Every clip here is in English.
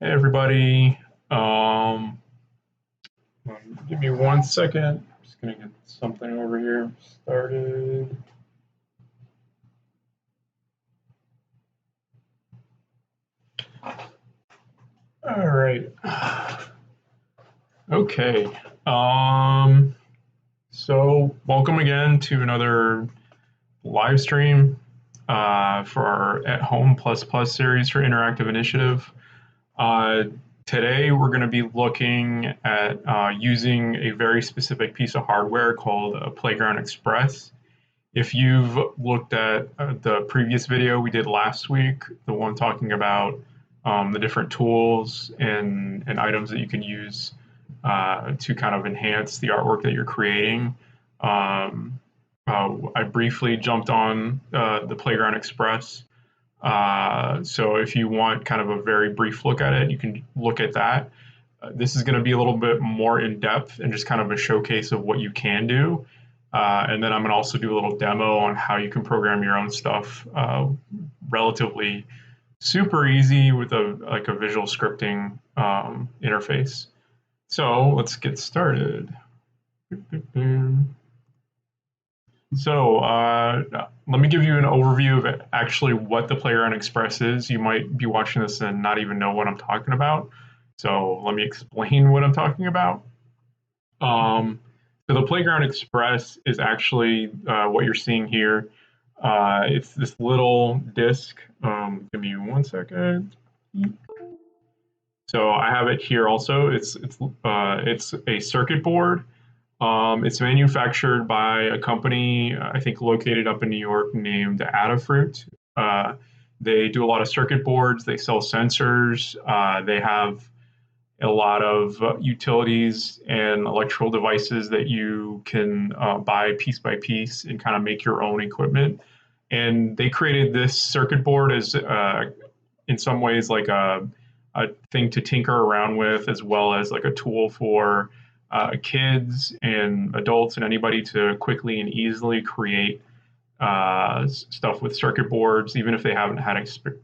Hey everybody. Um, Give me 1 second. Just gonna get something over here started. All right. Okay. Um, so welcome again to another live stream for our At Home Plus Plus series for Interactive Initiative. Uh, Today we're going to be looking at using a very specific piece of hardware called a Playground Express. If you've looked at the previous video we did last week, the one talking about the different tools and items that you can use to kind of enhance the artwork that you're creating, I briefly jumped on the Playground Express. So if you want kind of a very brief look at it, you can look at that. This is going to be a little bit more in depth and just kind of a showcase of what you can do. And then I'm going to also do a little demo on how you can program your own stuff relatively super easy with a visual scripting interface. So let's get started. So let me give you an overview of actually what the Playground Express is. You might be watching this and not even know what I'm talking about. So let me explain what I'm talking about. So the Playground Express is actually what you're seeing here. It's this little disc. Give me 1 second. So I have it here also. It's a circuit board. It's manufactured by a company, I think, located up in New York named Adafruit. Uh, they do a lot of circuit boards. They sell sensors. They have a lot of utilities and electrical devices that you can buy piece by piece and kind of make your own equipment. And they created this circuit board as, in some ways, like a thing to tinker around with, as well as like a tool for kids and adults and anybody to quickly and easily create stuff with circuit boards, even if they haven't had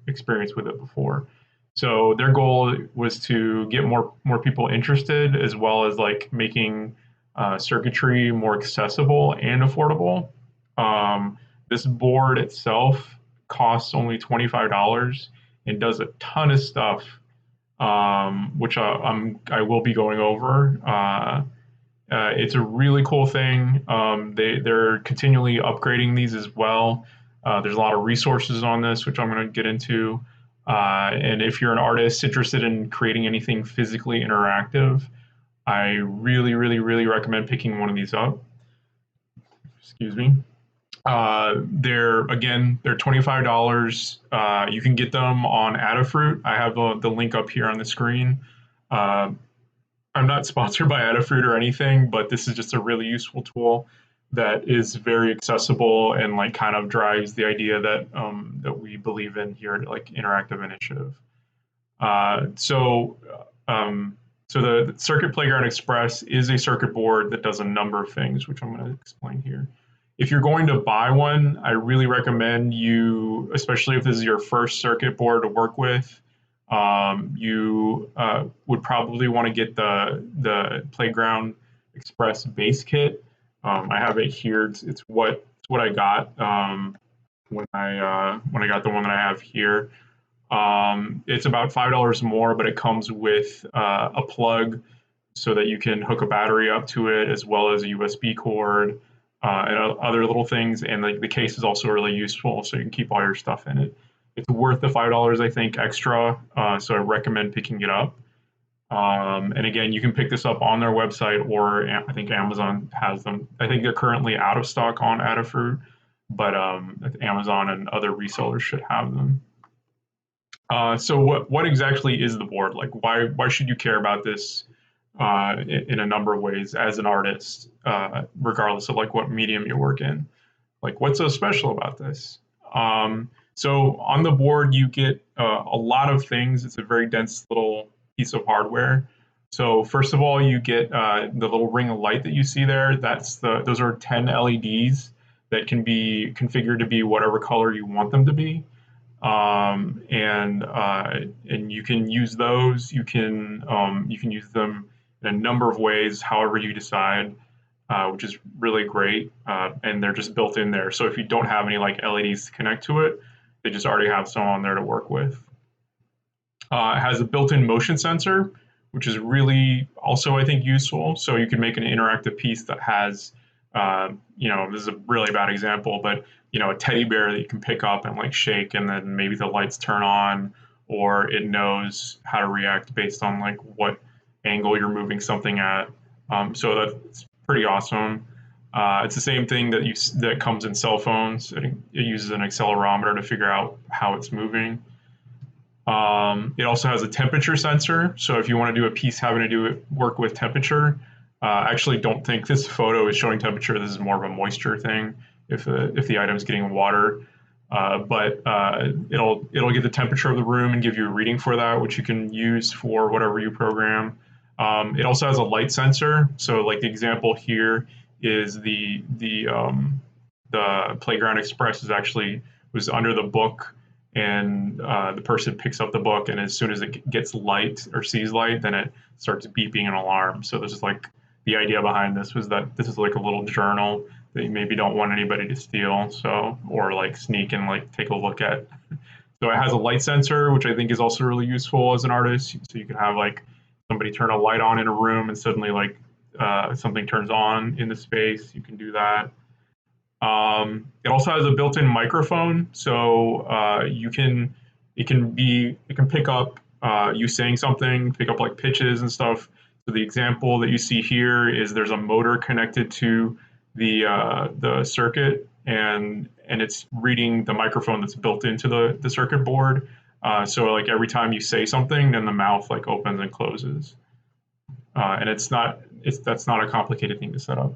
experience with it before. So their goal was to get more people interested, as well as like making circuitry more accessible and affordable. This board itself costs only $25 and does a ton of stuff, which I will be going over. It's a really cool thing. They're continually upgrading these as well. There's a lot of resources on this, which I'm going to get into. And if you're an artist interested in creating anything physically interactive, I really, really, really recommend picking one of these up. Excuse me. They're $25. You can get them on Adafruit. I have the link up here on the screen. Uh, I'm not sponsored by Adafruit or anything, but this is just a really useful tool that is very accessible and like kind of drives the idea that we believe in here at like Interactive Initiative. Uh, so um, so the Circuit Playground Express is a circuit board that does a number of things, which I'm going to explain here. If you're going to buy one, I really recommend you, especially if this is your first circuit board to work with, you would probably want to get the Playground Express base kit. I have it here. It's what I got when I got the one that I have here. It's about $5 more, but it comes with a plug so that you can hook a battery up to it, as well as a USB cord and other little things. And the case is also really useful, so you can keep all your stuff in it. It's worth the $5, I think, extra. So I recommend picking it up. And again, you can pick this up on their website, or I think Amazon has them. I think they're currently out of stock on Adafruit, but Amazon and other resellers should have them. So what exactly is the board? Like, why should you care about this in a number of ways as an artist, regardless of like what medium you work in? Like, what's so special about this? So on the board, you get a lot of things. It's a very dense little piece of hardware. So first of all, you get the little ring of light that you see there. Those are 10 LEDs that can be configured to be whatever color you want them to be. And you can use those. You can use them in a number of ways, however you decide, which is really great. And they're just built in there. So if you don't have any like LEDs to connect to it, they just already have some on there to work with. It has a built-in motion sensor, which is really also, I think, useful. So you can make an interactive piece that has, this is a really bad example, but a teddy bear that you can pick up and like shake, and then maybe the lights turn on, or it knows how to react based on like what angle you're moving something at. So that's pretty awesome. It's the same thing that comes in cell phones. It uses an accelerometer to figure out how it's moving. It also has a temperature sensor. So if you want to do a piece having to work with temperature, I actually don't think this photo is showing temperature. This is more of a moisture thing if the item is getting water. But it'll get the temperature of the room and give you a reading for that, which you can use for whatever you program. It also has a light sensor. So like the example here is the Playground Express was under the book, and the person picks up the book, and as soon as it gets light or sees light, then it starts beeping an alarm. So this is like the idea behind this was that this is like a little journal that you maybe don't want anybody to steal, or like sneak and like take a look at. So it has a light sensor, which I think is also really useful as an artist. So you can have like somebody turn a light on in a room, and suddenly like something turns on in the space. You can do that. It also has a built-in microphone, so it can pick up you saying something, pick up like pitches and stuff. So the example that you see here is there's a motor connected to the circuit, and it's reading the microphone that's built into the circuit board. So like every time you say something, then the mouth like opens and closes. And that's not a complicated thing to set up.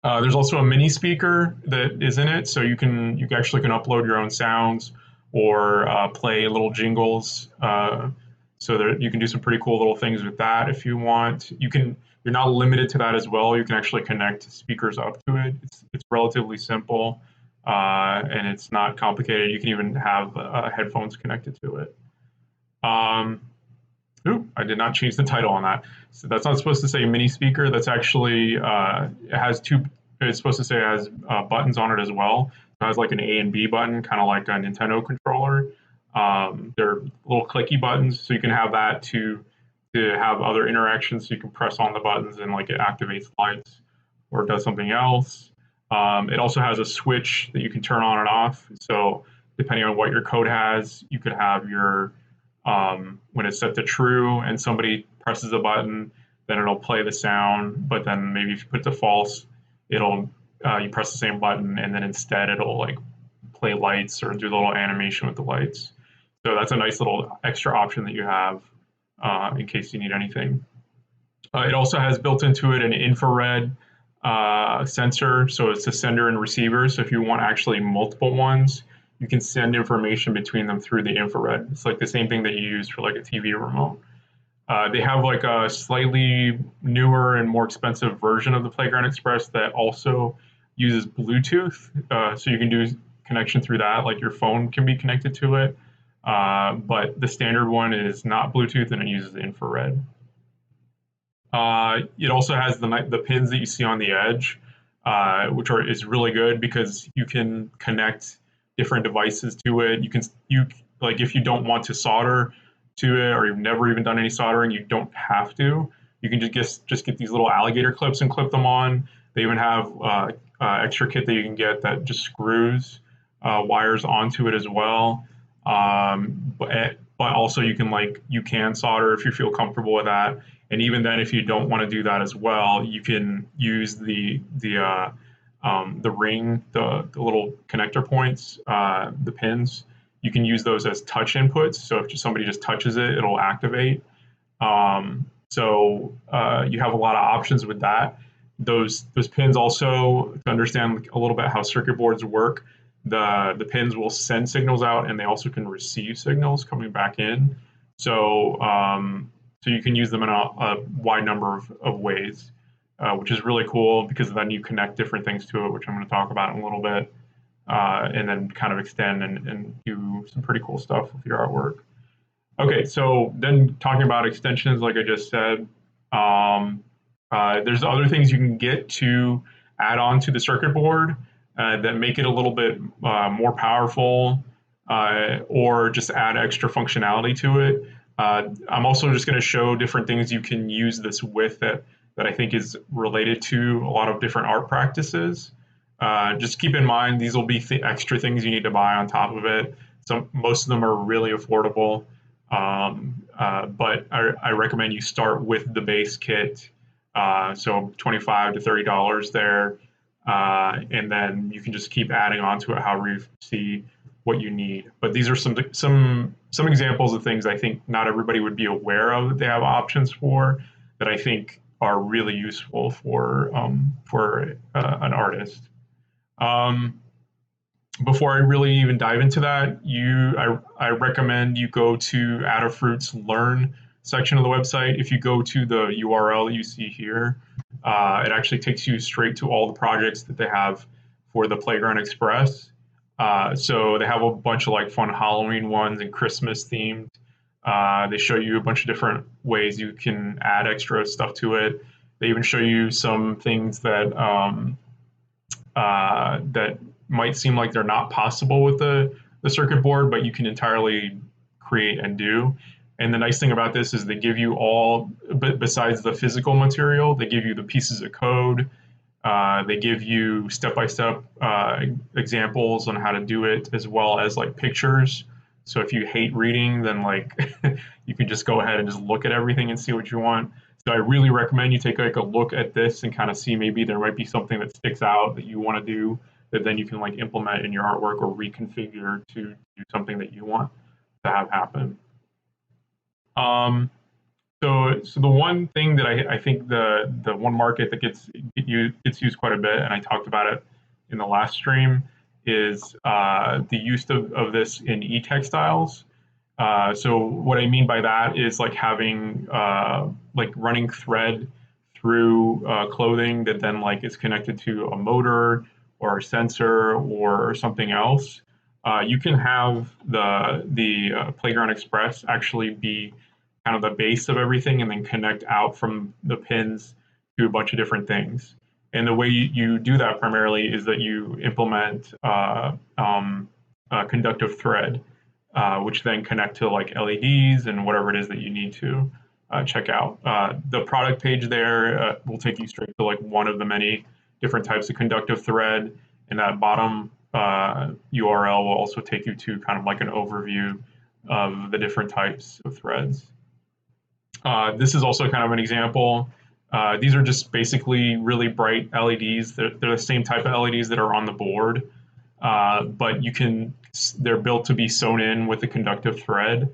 There's also a mini speaker that is in it, so you actually can upload your own sounds or play little jingles. So that you can do some pretty cool little things with that if you want. You're not limited to that as well. You can actually connect speakers up to it. It's relatively simple, and it's not complicated. You can even have headphones connected to it. I did not change the title on that. So that's not supposed to say mini speaker. That's actually it has two. It's supposed to say it has buttons on it as well. It has like an A and B button, kind of like a Nintendo controller. They're little clicky buttons, so you can have that to have other interactions. So you can press on the buttons and like it activates lights or does something else. It also has a switch that you can turn on and off. So depending on what your code has, you could have your when it's set to true and somebody presses a button, then it'll play the sound. But then maybe if you put it to false, it'll you press the same button, and then instead it'll like play lights or do a little animation with the lights. So that's a nice little extra option that you have in case you need anything. It also has built into it an infrared sensor, so it's a sender and receiver. So if you want actually multiple ones, you can send information between them through the infrared. It's like the same thing that you use for like a TV remote. They have like a slightly newer and more expensive version of the Playground Express that also uses Bluetooth. So you can do connection through that, like your phone can be connected to it. But the standard one is not Bluetooth, and it uses infrared. It also has the pins that you see on the edge, is really good because you can connect different devices to it. You like if you don't want to solder to it, or you've never even done any soldering, you don't have to. You can just get these little alligator clips and clip them on. They even have extra kit that you can get that just screws wires onto it as well. But also you can solder if you feel comfortable with that. And even then, if you don't want to do that as well, you can use the ring, the little connector points, the pins. You can use those as touch inputs. So if somebody just touches it, it'll activate. So you have a lot of options with that. Those pins also, to understand a little bit how circuit boards work, the pins will send signals out, and they also can receive signals coming back in. So you can use them in a wide number of ways, which is really cool because then you connect different things to it, which I'm going to talk about in a little bit. and then kind of extend and do some pretty cool stuff with your artwork. Okay, so then talking about extensions, like I just said, there's other things you can get to add on to the circuit board that make it a little bit more powerful, or just add extra functionality to it. I'm also just going to show different things you can use this with that I think is related to a lot of different art practices. Just keep in mind, these will be extra things you need to buy on top of it. Most of them are really affordable. But I recommend you start with the base kit, so $25 to $30 there, and then you can just keep adding on to it however you see what you need. But these are some examples of things I think not everybody would be aware of that they have options for, that I think are really useful for an artist. Before I really even dive into that, I recommend you go to Adafruit's Learn section of the website. If you go to the URL you see here, it actually takes you straight to all the projects that they have for the Playground Express. So they have a bunch of like fun Halloween ones and Christmas themed. They show you a bunch of different ways you can add extra stuff to it. They even show you some things that that might seem like they're not possible with the circuit board, but you can entirely create and do. And the nice thing about this is they give you all, besides the physical material, they give you the pieces of code. They give you step-by-step examples on how to do it, as well as like pictures. So if you hate reading, then like you can just go ahead and just look at everything and see what you want. So I really recommend you take like a look at this and kind of see maybe there might be something that sticks out that you want to do, that then you can like implement in your artwork or reconfigure to do something that you want to have happen. So the one thing that I think the one market that gets used quite a bit, and I talked about it in the last stream, is the use of this in e-textiles. So what I mean by that is like having like running thread through clothing that then like is connected to a motor or a sensor or something else. You can have the Playground Express actually be kind of the base of everything and then connect out from the pins to a bunch of different things. And the way you do that primarily is that you implement conductive thread, which then connect to like LEDs and whatever it is that you need to check out. The product page there will take you straight to like one of the many different types of conductive thread, and that bottom URL will also take you to kind of like an overview of the different types of threads. This is also kind of an example. These are just basically really bright LEDs. They're the same type of LEDs that are on the board, but they're built to be sewn in with the conductive thread,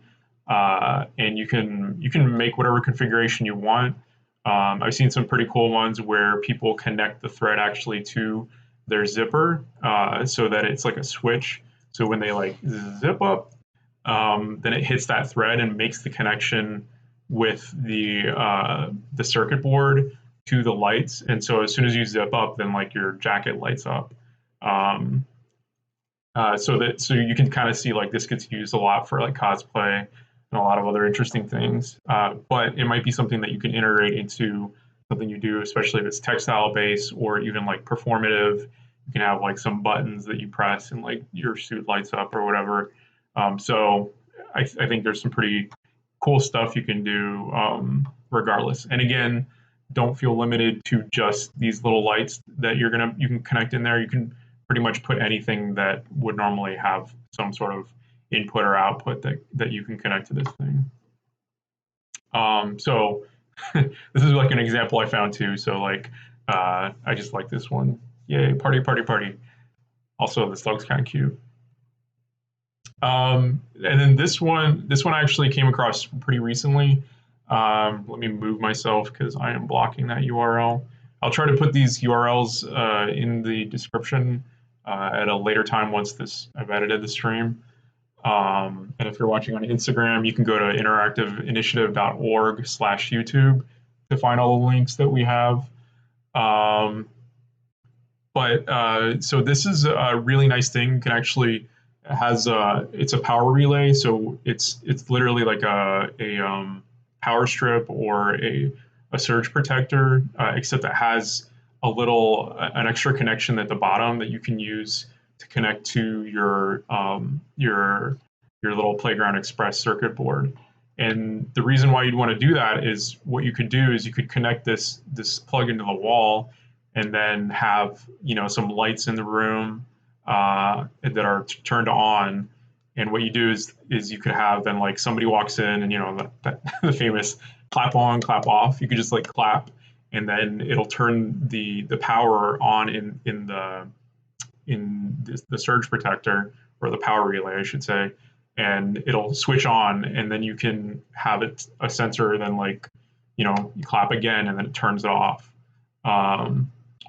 and you can make whatever configuration you want. I've seen some pretty cool ones where people connect the thread actually to their zipper, so that it's like a switch. So when they like zip up, then it hits that thread and makes the connection with the circuit board to the lights. And so as soon as you zip up, then like your jacket lights up. So you can kind of see like this gets used a lot for like cosplay and a lot of other interesting things. But it might be something that you can integrate into something you do, especially if it's textile based or even like performative. You can have like some buttons that you press and like your suit lights up or whatever. So I think there's some pretty cool stuff you can do regardless. And again, don't feel limited to just these little lights that you can connect in there. You can pretty much put anything that would normally have some sort of input or output that you can connect to this thing. So this is like an example I found too. So like I just like this one. Yay, party, party, party. Also, this dog's kind of cute. And then this one I actually came across pretty recently. Let me move myself because I am blocking that URL. I'll try to put these URLs in the description at a later time once I've edited the stream. And if you're watching on Instagram, you can go to interactiveinitiative.org/YouTube to find all the links that we have. So this is a really nice thing. You can actually it's a power relay, so it's literally like a power strip or a surge protector, except it has an extra connection at the bottom that you can use to connect to your little Playground Express circuit board. And the reason why you'd want to do that is what you could do is you could connect this plug into the wall and then have some lights in the room that are turned on. And what you do is you could have then like somebody walks in and the famous clap on, clap off. You could just like clap, and then it'll turn the power on in the surge protector, or the power relay, I should say, and it'll switch on, and then you can have a sensor. Then you clap again, and then it turns it off.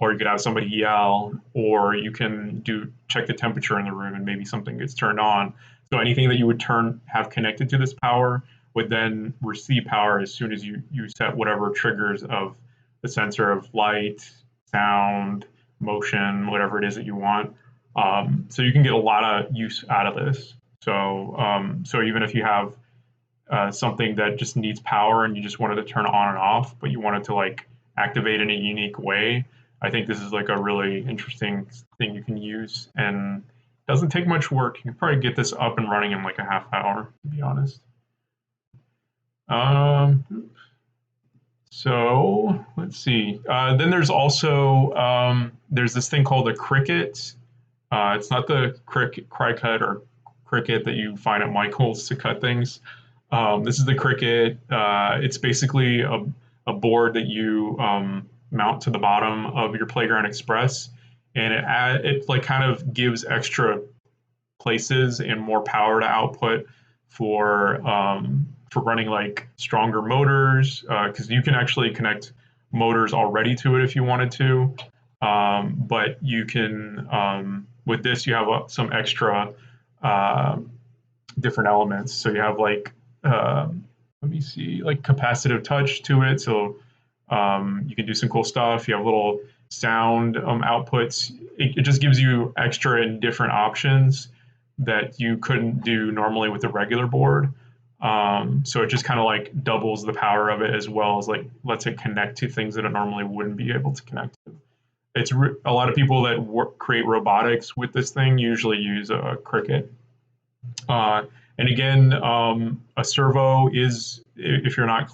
Or you could have somebody yell, or you can check the temperature in the room, and maybe something gets turned on. So anything that you would have connected to this power would then receive power as soon as you set whatever triggers of the sensor of light, sound, motion, whatever it is that you want. So you can get a lot of use out of this. So even if you have something that just needs power and you just wanted to turn it on and off, but you wanted to like activate in a unique way, I think this is like a really interesting thing you can use, and doesn't take much work. You can probably get this up and running in like a half hour, to be honest. So let's see. Then there's also there's this thing called a Cricut. It's not the Cricut or Cricut that you find at Michael's to cut things. This is the Cricut. It's basically a board that you mount to the bottom of your Playground Express, and it like kind of gives extra places and more power to output for running like stronger motors, because you can actually connect motors already to it if you wanted to, but you can with this you have some extra different elements. So you have like let me see, like capacitive touch to it, so you can do some cool stuff. You have little sound outputs. It just gives you extra and different options that you couldn't do normally with the regular board. So it just kind of like doubles the power of it, as well as like lets it connect to things that it normally wouldn't be able to connect to. It's a lot of people that create robotics with this thing usually use a Cricut. And again, a servo is, if you're not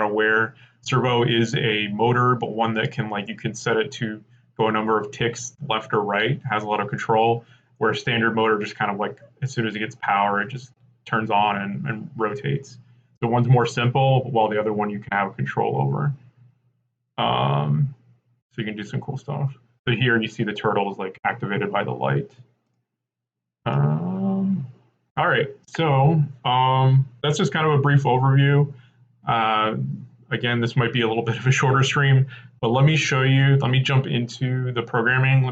aware, servo is a motor, but one that can you can set it to go a number of ticks left or right, has a lot of control, where a standard motor just kind of like, as soon as it gets power, it just turns on and rotates. The one's more simple, while the other one you can have control over. So you can do some cool stuff. So here you see the turtle is like activated by the light. All right, so that's just kind of a brief overview. Again, this might be a little bit of a shorter stream, but let me jump into the programming.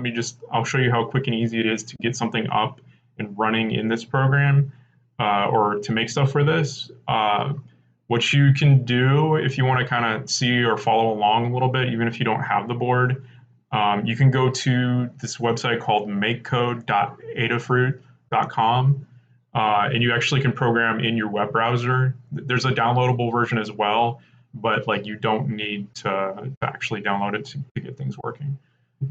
I'll show you how quick and easy it is to get something up and running in this program, or to make stuff for this. What you can do if you want to kind of see or follow along a little bit, even if you don't have the board, you can go to this website called makecode.adafruit.com. And you actually can program in your web browser. There's a downloadable version as well, but you don't need to actually download it to get things working.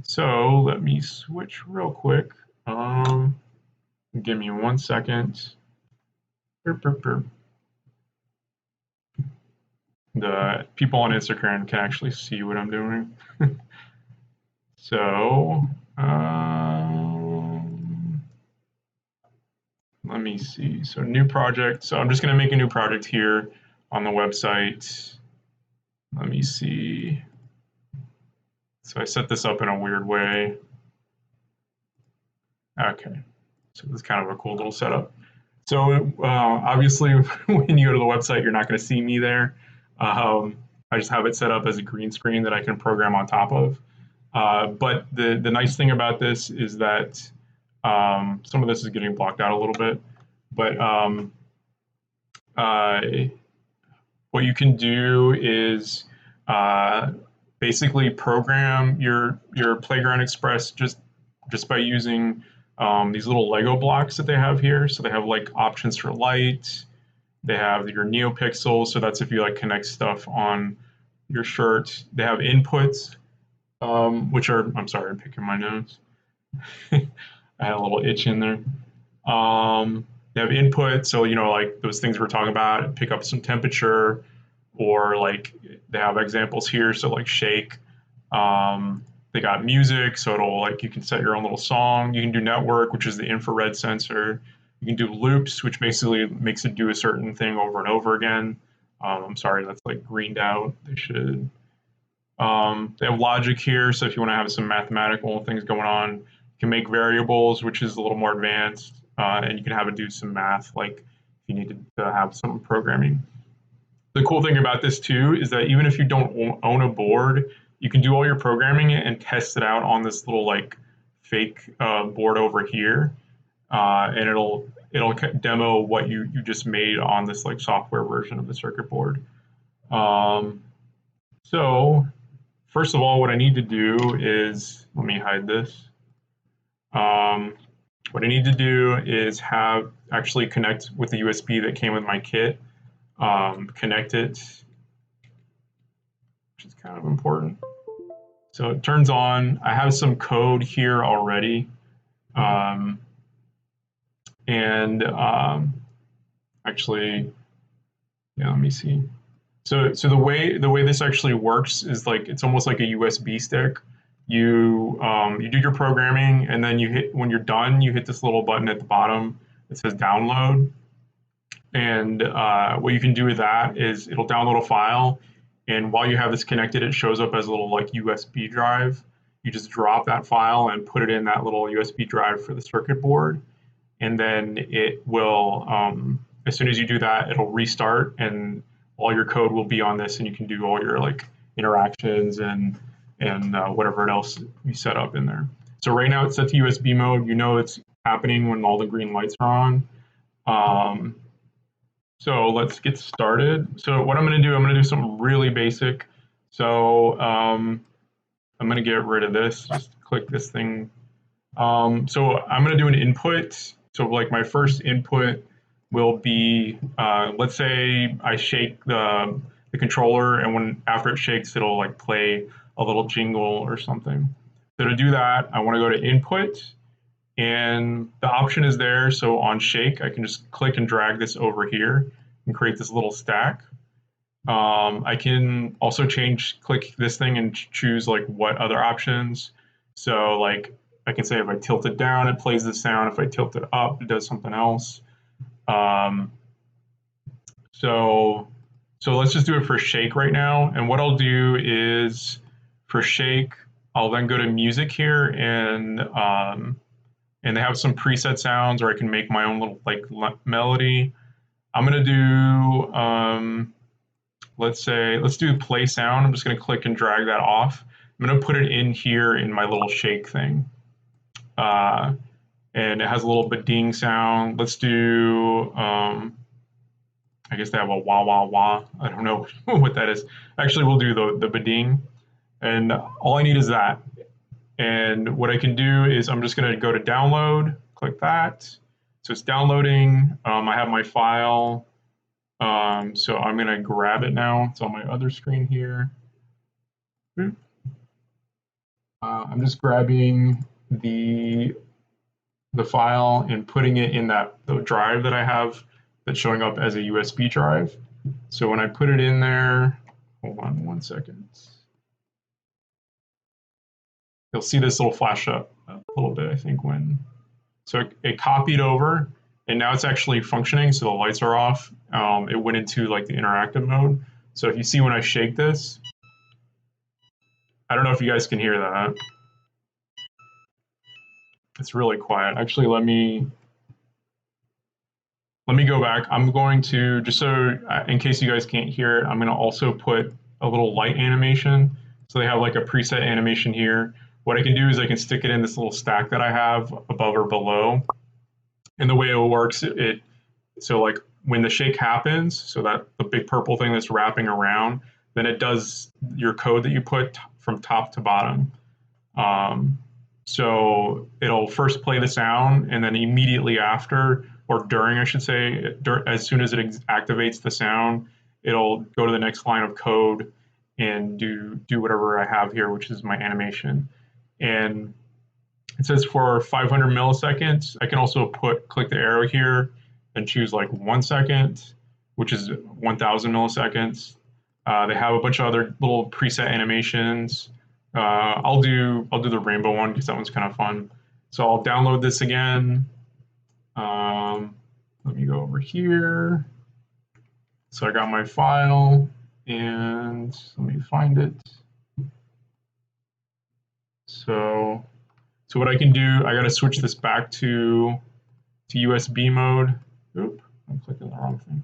So let me switch real quick. Give me 1 second. The people on Instagram can actually see what I'm doing. So let me see. So new project. So I'm just going to make a new project here on the website. Let me see. So I set this up in a weird way. Okay. So this is kind of a cool little setup. So obviously, when you go to the website, you're not going to see me there. I just have it set up as a green screen that I can program on top of. But the nice thing about this is that some of this is getting blocked out a little bit. But what you can do is basically program your Playground Express just by using these little Lego blocks that they have here. So they have like options for light. They have your NeoPixels, so that's if you like connect stuff on your shirt. They have inputs, which are, I'm sorry, I'm picking my nose. I had a little itch in there. They have input, so like those things we're talking about, pick up some temperature, or like they have examples here, so like shake. They got music, so it'll like you can set your own little song. You can do network, which is the infrared sensor. You can do loops, which basically makes it do a certain thing over and over again. I'm sorry, that's like greened out. They should. They have logic here, so if you want to have some mathematical things going on, you can make variables, which is a little more advanced, and you can have it do some math, like if you need to have some programming. The cool thing about this too is that even if you don't own a board, you can do all your programming and test it out on this little like fake board over here, and it'll demo what you just made on this like software version of the circuit board. So first of all, what I need to do is, let me hide this. What I need to do is actually connect with the USB that came with my kit, connect it, which is kind of important. So it turns on. I have some code here already, actually, yeah, let me see. So the way this actually works is like it's almost like a USB stick. You do your programming, and then when you're done, you hit this little button at the bottom that says download. And what you can do with that is it'll download a file, and while you have this connected, it shows up as a little like USB drive. You just drop that file and put it in that little USB drive for the circuit board, and then it will, as soon as you do that, it'll restart, and all your code will be on this, and you can do all your like interactions and whatever else you set up in there. So right now it's set to USB mode. You know it's happening when all the green lights are on. So let's get started. So what I'm going to do something really basic. So I'm going to get rid of this. Just click this thing. So I'm going to do an input. So like my first input will be, let's say I shake the controller, and after it shakes, it'll like play a little jingle or something. So to do that, I want to go to input, and the option is there. So on shake, I can just click and drag this over here and create this little stack. I can also click this thing and choose like what other options. So like I can say if I tilt it down, it plays the sound. If I tilt it up, it does something else. So let's just do it for shake right now. And what I'll do is for shake, I'll then go to music here, and they have some preset sounds, or I can make my own little like melody. I'm gonna do let's do play sound. I'm just gonna click and drag that off. I'm gonna put it in here in my little shake thing. And it has a little beding sound. Let's do, I guess they have a wah wah wah. I don't know what that is. Actually, we'll do the beding. And all I need is that. And what I can do is I'm just gonna go to download, click that. So it's downloading. I have my file. So I'm gonna grab it now. It's on my other screen here. I'm just grabbing the file and putting it in the drive that I have that's showing up as a USB drive. So when I put it in there, hold on 1 second. You'll see this little flash up a little bit, I think, so it copied over, and now it's actually functioning, so the lights are off. It went into like the interactive mode. So if you see when I shake this, I don't know if you guys can hear that. It's really quiet. Actually, let me go back. I'm going to, just so in case you guys can't hear it, I'm going to also put a little light animation. So they have like a preset animation here. What I can do is I can stick it in this little stack that I have above or below. And the way it works, so like when the shake happens, so that the big purple thing that's wrapping around, then it does your code that you put from top to bottom. So it'll first play the sound, and then immediately after, or during, I should say, as soon as it activates the sound, it'll go to the next line of code and do whatever I have here, which is my animation. And it says for 500 milliseconds, I can also click the arrow here and choose like 1 second, which is 1000 milliseconds. They have a bunch of other little preset animations. I'll do the rainbow one because that one's kind of fun. So I'll download this again. Let me go over here. So I got my file, and let me find it. So what I can do, I got to switch this back to USB mode. Oop, I'm clicking the wrong thing.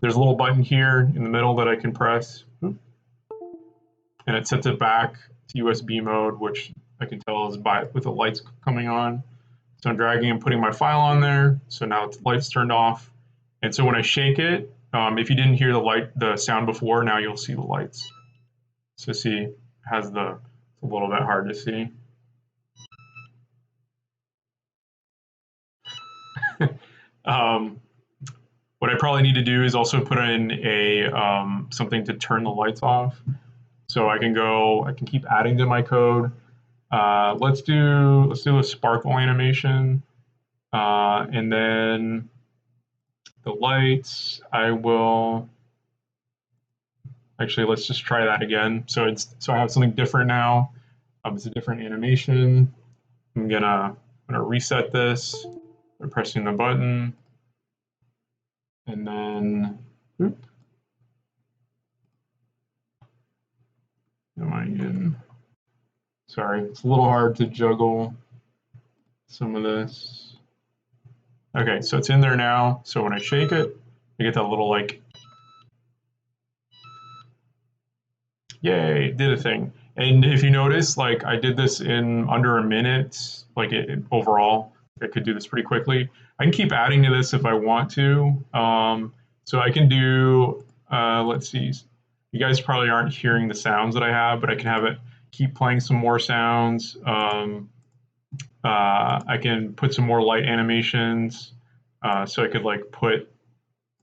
There's a little button here in the middle that I can press. Oop, and it sets it back to USB mode, which I can tell is with the lights coming on. So I'm dragging and putting my file on there. So now the light's turned off. And so when I shake it, if you didn't hear the sound before, now you'll see the lights. So see, it has it's a little bit hard to see. What I probably need to do is also put in something to turn the lights off. So I can keep adding to my code. Let's do a sparkle animation, and then the lights. Actually, let's just try that again. So I have something different now. It's a different animation. I'm gonna reset this by pressing the button, and then oop. Am I in? Sorry, it's a little hard to juggle some of this. Okay, so it's in there now. So when I shake it, I get that little like, yay, did a thing. And if you notice, like I did this in under a minute, like overall, I could do this pretty quickly. I can keep adding to this if I want to. So I can do, let's see, you guys probably aren't hearing the sounds that I have, but I can have it keep playing some more sounds. I can put some more light animations. So I could like put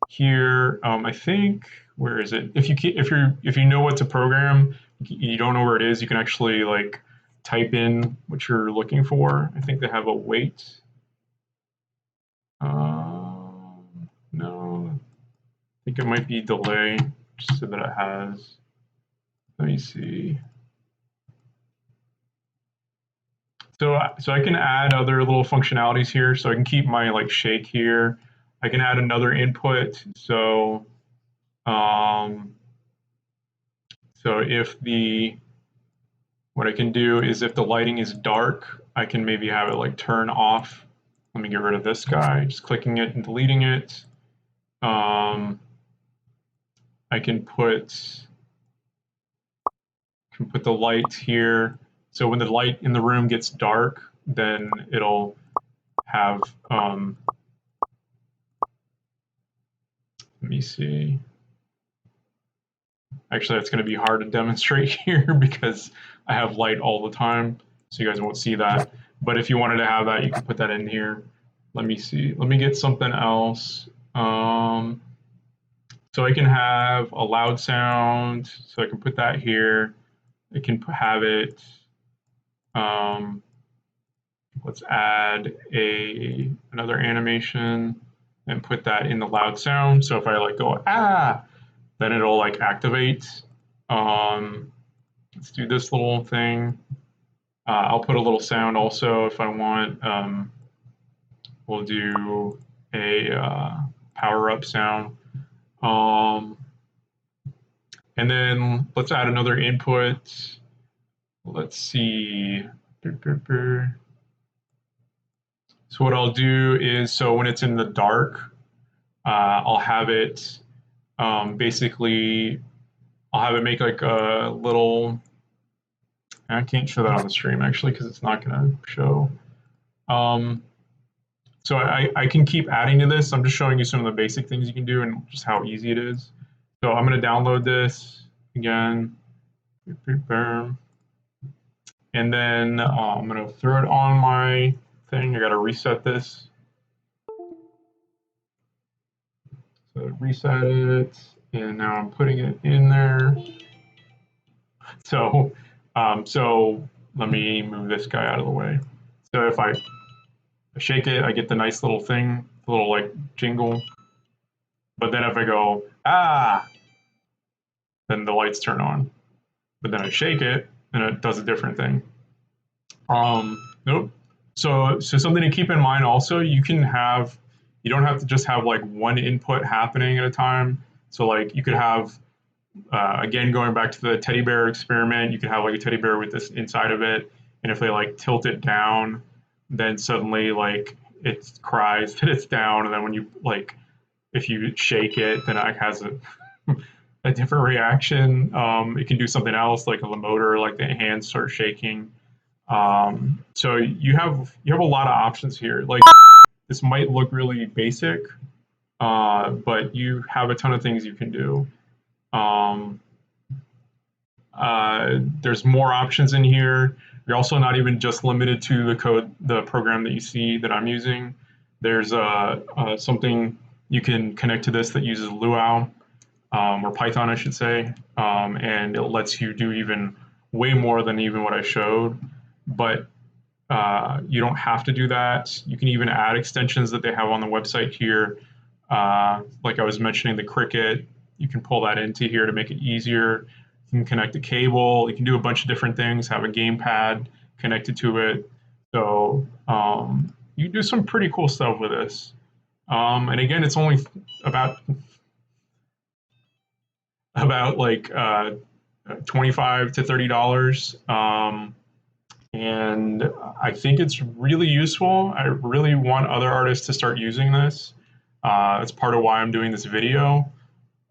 here, I think, where is it? If you know what to program, you don't know where it is, you can actually like type in what you're looking for. I think they have a wait. No, I think it might be delay, just so that it has. Let me see. So I can add other little functionalities here. So I can keep my like shake here. I can add another input. So what I can do is if the lighting is dark, I can maybe have it like turn off. Let me get rid of this guy, just clicking it and deleting it. I can put the light here. So when the light in the room gets dark, then it'll have, let me see. Actually, that's going to be hard to demonstrate here because I have light all the time, so you guys won't see that. But if you wanted to have that, you can put that in here. Let me see. Let me get something else. So I can have a loud sound, so I can put that here. I can have it, let's add another animation and put that in the loud sound. So if I like go, ah, then it'll like activate. Let's do this little thing. I'll put a little sound also if I want. We'll do a power up sound. And then let's add another input. Let's see. So what I'll do is, so when it's in the dark, I'll have it basically, I'll have it make like a little, I can't show that on the stream actually because it's not going to show. So I can keep adding to this. I'm just showing you some of the basic things you can do and just how easy it is. So I'm going to download this again. And then I'm going to throw it on my thing. I got to reset this. So reset it, and now I'm putting it in there. So, so let me move this guy out of the way. So if I shake it, I get the nice little thing, the little like jingle. But then if I go, ah, then the lights turn on. But then I shake it, and it does a different thing. Nope. So something to keep in mind also, you don't have to just have like one input happening at a time. So like you could have, again, going back to the teddy bear experiment, you could have like a teddy bear with this inside of it. And if they like tilt it down, then suddenly like it cries that it's down. And then when you like, if you shake it, then it has a different reaction. It can do something else like a motor, like the hands start shaking. So you have a lot of options here. Like this might look really basic, but you have a ton of things you can do. Um, there's more options in here. You're also not even just limited to the program that you see that I'm using. There's something you can connect to this that uses Luau, or Python, I should say, and it lets you do even way more than even what I showed. But you don't have to do that. You can even add extensions that they have on the website here. Like I was mentioning, the Cricut, you can pull that into here to make it easier. You can connect a cable. You can do a bunch of different things, have a gamepad connected to it. So you can do some pretty cool stuff with this. And again, it's only about like $25 to $30. And I think it's really useful. I really want other artists to start using this. That's part of why I'm doing this video.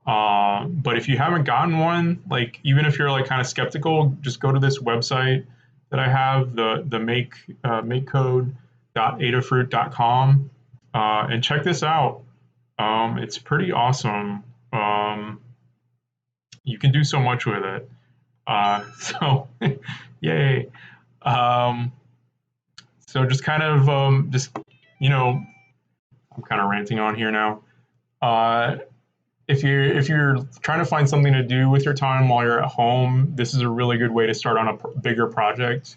But if you haven't gotten one, like even if you're like kind of skeptical, just go to this website that I have, the makecode.adafruit.com, and check this out. It's pretty awesome. You can do so much with it. So, yay. Um, so just kind of you know, I'm kind of ranting on here now. If you're trying to find something to do with your time while you're at home, this is a really good way to start on a bigger project.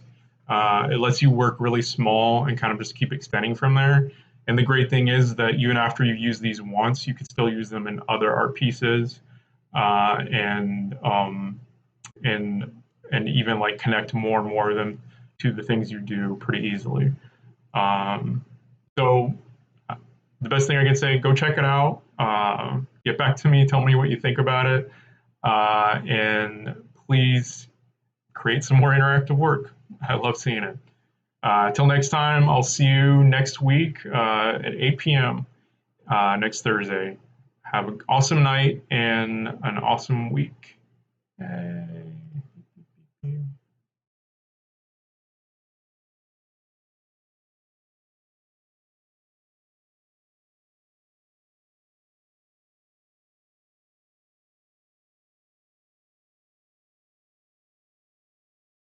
It lets you work really small and kind of just keep extending from there. And the great thing is that even after you use these once, you can still use them in other art pieces, and even like connect more and more of them to the things you do pretty easily. Um, so the best thing I can say, go check it out. Get back to me, tell me what you think about it, and please create some more interactive work. I love seeing it. Till next time, I'll see you next week at 8 p.m. Next Thursday. Have an awesome night and an awesome week. Yay.